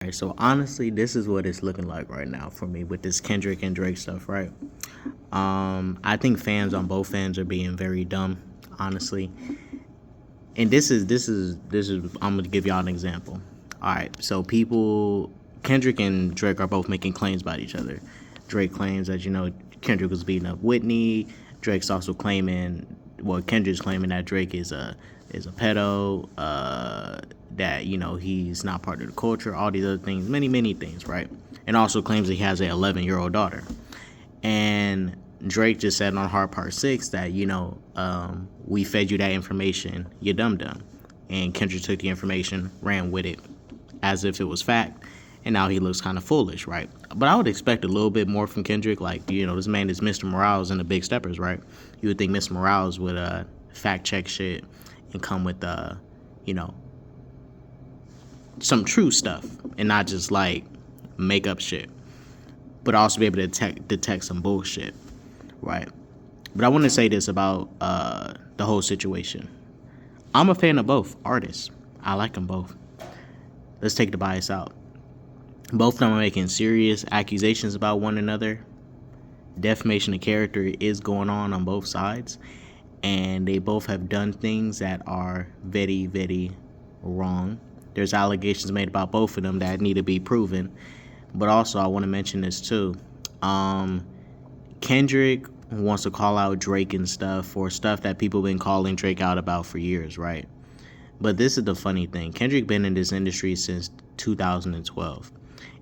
Right, so honestly, this is what it's looking like right now for me with this Kendrick and Drake stuff, right? I think fans on both ends are being very dumb, honestly. And this is I'm gonna give y'all an example. All right, so people, Kendrick and Drake are both making claims about each other. Drake claims that Kendrick was beating up Whitney. Drake's also claiming, well, Kendrick's claiming that Drake is a pedo. That he's not part of the culture. All these other things, many things, right? And also claims that he has a 11-year-old daughter. And Drake just said on Hard Part 6 that, we fed you that information, you dum dum. And Kendrick took the information, ran with it as if it was fact, and now he looks kind of foolish, right? But I would expect a little bit more from Kendrick. Like, this man is Mr. Morales in the Big Steppers, right? You would think Mr. Morales would fact check shit and come with, some true stuff and not just like make up shit, but also be able to detect some bullshit, right? But I want to say this about the whole situation. I'm a fan of both artists. I like them both. Let's take the bias out. Both of them are making serious accusations about one another. Defamation of character is going on both sides, and they both have done things that are very, very wrong. There's allegations made about both of them that need to be proven. But also, I want to mention this too. Kendrick wants to call out Drake and stuff for stuff that people have been calling Drake out about for years, right? But this is the funny thing. Kendrick been in this industry since 2012.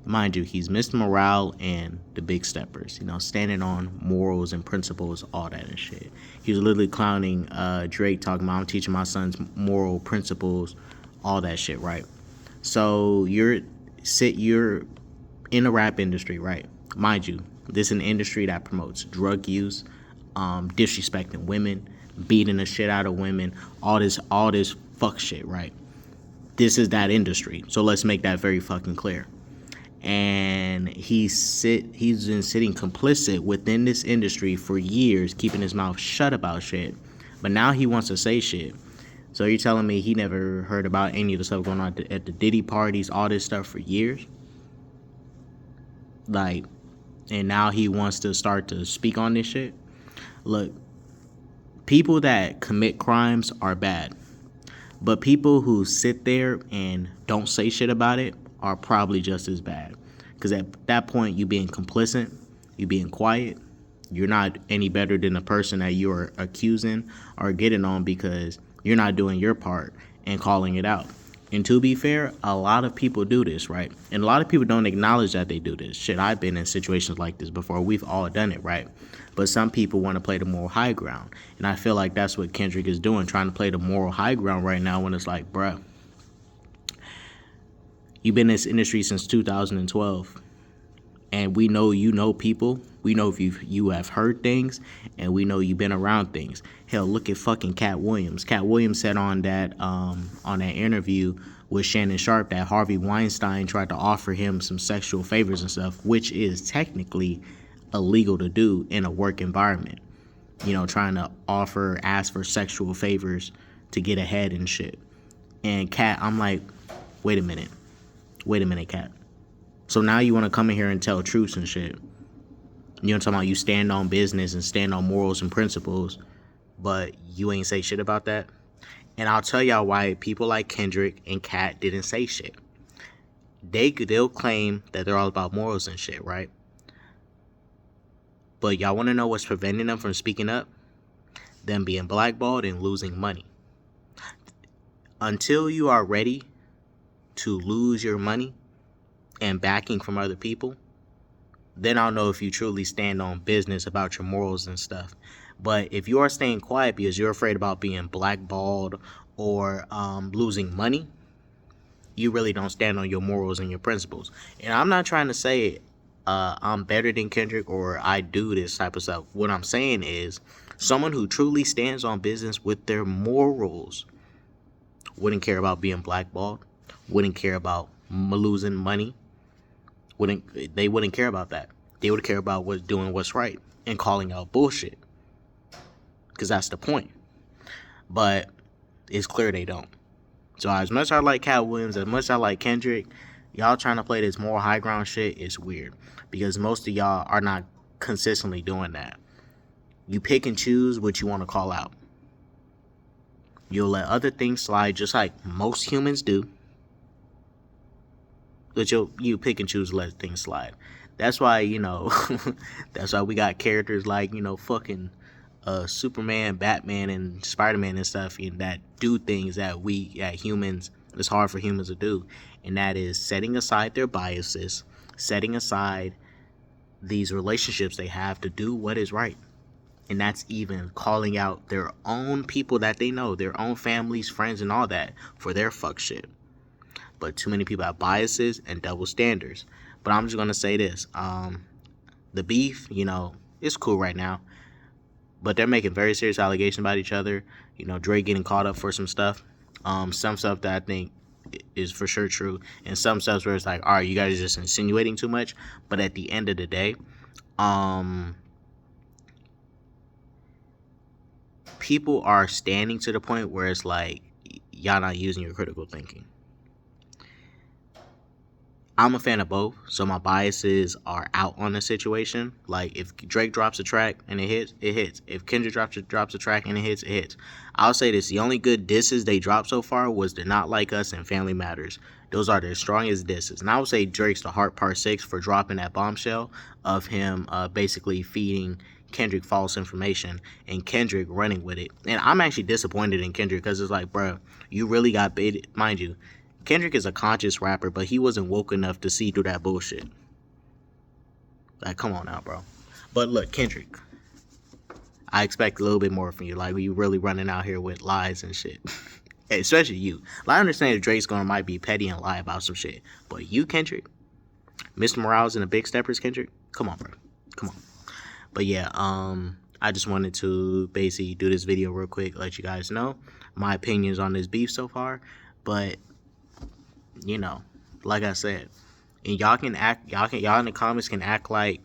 Mind you, he's Mr. Morale and the Big Steppers, standing on morals and principles, all that and shit. He was literally clowning Drake, talking about, I'm teaching my sons moral principles, all that shit, right? So you're in the rap industry, right? Mind you, this is an industry that promotes drug use, disrespecting women, beating the shit out of women, all this fuck shit, right? This is that industry. So let's make that very fucking clear. And he's been sitting complicit within this industry for years, keeping his mouth shut about shit. But now he wants to say shit. So you're telling me he never heard about any of the stuff going on at the Diddy parties, all this stuff for years? Like, and now he wants to start to speak on this shit? Look, people that commit crimes are bad. But people who sit there and don't say shit about it are probably just as bad. Because at that point, you being complicit, you being quiet, you're not any better than the person that you're accusing or getting on, because you're not doing your part and calling it out. And to be fair, a lot of people do this, right? And a lot of people don't acknowledge that they do this. Shit, I've been in situations like this before. We've all done it, right? But some people want to play the moral high ground. And I feel like that's what Kendrick is doing, trying to play the moral high ground right now, when it's like, bruh, you've been in this industry since 2012. And we know people. We know if you have heard things, and we know you've been around things. Hell, look at fucking Cat Williams. Cat Williams said on that interview with Shannon Sharpe that Harvey Weinstein tried to offer him some sexual favors and stuff, which is technically illegal to do in a work environment. Trying to ask for sexual favors to get ahead and shit. And Cat, I'm like, wait a minute, Cat. So now you want to come in here and tell truths and shit. Talking about you stand on business and stand on morals and principles, but you ain't say shit about that? And I'll tell y'all why people like Kendrick and Cat didn't say shit. They'll claim that they're all about morals and shit, right? But y'all want to know what's preventing them from speaking up? Them being blackballed and losing money. Until you are ready to lose your money and backing from other people, then I'll know if you truly stand on business about your morals and stuff. But if you are staying quiet because you're afraid about being blackballed or losing money, you really don't stand on your morals and your principles. And I'm not trying to say I'm better than Kendrick or I do this type of stuff. What I'm saying is, someone who truly stands on business with their morals wouldn't care about being blackballed, wouldn't care about losing money. They wouldn't care about that. They would care about doing what's right and calling out bullshit, because that's the point. But it's clear they don't. So as much as I like Cat Williams, as much as I like Kendrick, Y'all trying to play this moral high ground shit is weird because most of y'all are not consistently doing that. You pick and choose what you want to call out. You'll let other things slide just like most humans do. But you pick and choose to let things slide. That's why, that's why we got characters like, fucking Superman, Batman, and Spider-Man and stuff that do things that humans, it's hard for humans to do. And that is setting aside their biases, setting aside these relationships they have to do what is right. And that's even calling out their own people that they know, their own families, friends, and all that for their fuck shit. But too many people have biases and double standards. But I'm just going to say this. The beef, it's cool right now. But they're making very serious allegations about each other. Drake getting caught up for some stuff. Some stuff that I think is for sure true. And some stuff where it's like, all right, you guys are just insinuating too much. But at the end of the day, people are standing to the point where it's like, y'all not using your critical thinking. I'm a fan of both, so my biases are out on the situation. Like, if Drake drops a track and it hits, it hits. If Kendrick drops a track and it hits, it hits. I'll say this, the only good disses they dropped so far was the Not Like Us and Family Matters. Those are their strongest disses. And I would say Drake's The Heart Part 6 for dropping that bombshell of him basically feeding Kendrick false information and Kendrick running with it. And I'm actually disappointed in Kendrick because it's like, bro, you really got baited. Mind you, Kendrick is a conscious rapper, but he wasn't woke enough to see through that bullshit. Like, come on now, bro. But look, Kendrick, I expect a little bit more from you. Like, you really running out here with lies and shit. Especially you. Like, I understand that Drake's might be petty and lie about some shit. But you, Kendrick, Mr. Morales and the Big Steppers, Kendrick, come on, bro. Come on. But yeah, I just wanted to basically do this video real quick, let you guys know my opinions on this beef so far. But like I said, and y'all in the comments can act like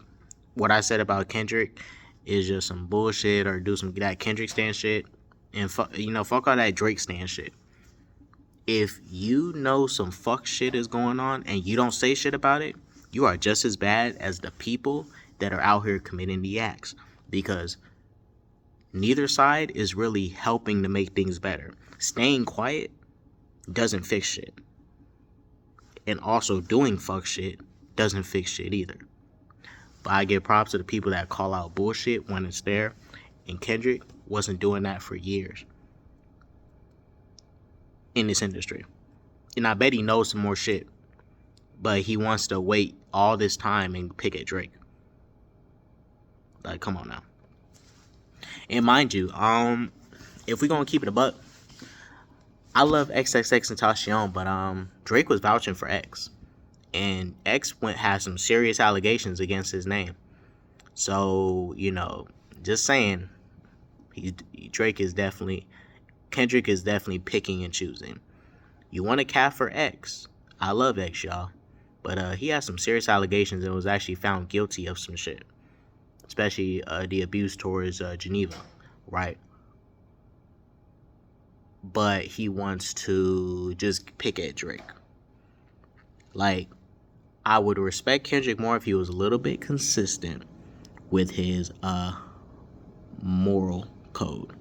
what I said about Kendrick is just some bullshit or do some that Kendrick stand shit, and fuck all that Drake stand shit. If you know some fuck shit is going on and you don't say shit about it, you are just as bad as the people that are out here committing the acts, because neither side is really helping to make things better. Staying quiet doesn't fix shit. And also doing fuck shit doesn't fix shit either. But I give props to the people that call out bullshit when it's there. And Kendrick wasn't doing that for years in this industry. And I bet he knows some more shit. But he wants to wait all this time and pick at Drake. Like, come on now. And mind you, if we gonna keep it a buck, I love XXXTentacion, but Drake was vouching for X, and X had some serious allegations against his name. So just saying, Kendrick is definitely picking and choosing. You want a cat for X? I love X, y'all, but he has some serious allegations and was actually found guilty of some shit, especially the abuse towards Geneva, right? But he wants to just pick at Drake. Like, I would respect Kendrick more if he was a little bit consistent with his moral code.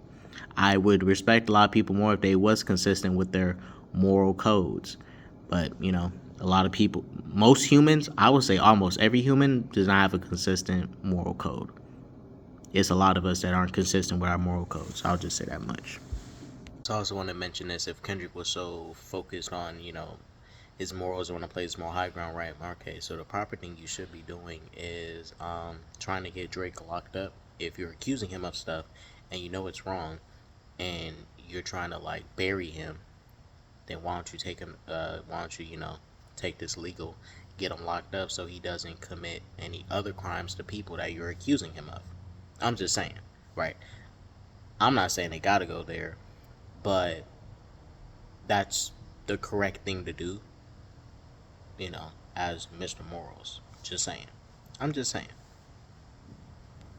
I would respect a lot of people more if they was consistent with their moral codes. But, a lot of people, most humans, I would say almost every human does not have a consistent moral code. It's a lot of us that aren't consistent with our moral codes. I'll just say that much. I also want to mention this, if Kendrick was so focused on, his morals and want to play his more high ground, right? Okay, so the proper thing you should be doing is trying to get Drake locked up. If you're accusing him of stuff and you know it's wrong and you're trying to like bury him, then why don't you take him, take this legal, get him locked up so he doesn't commit any other crimes to people that you're accusing him of. I'm just saying, right? I'm not saying they gotta go there, but that's the correct thing to do, as Mr. Morals. Just saying. I'm just saying.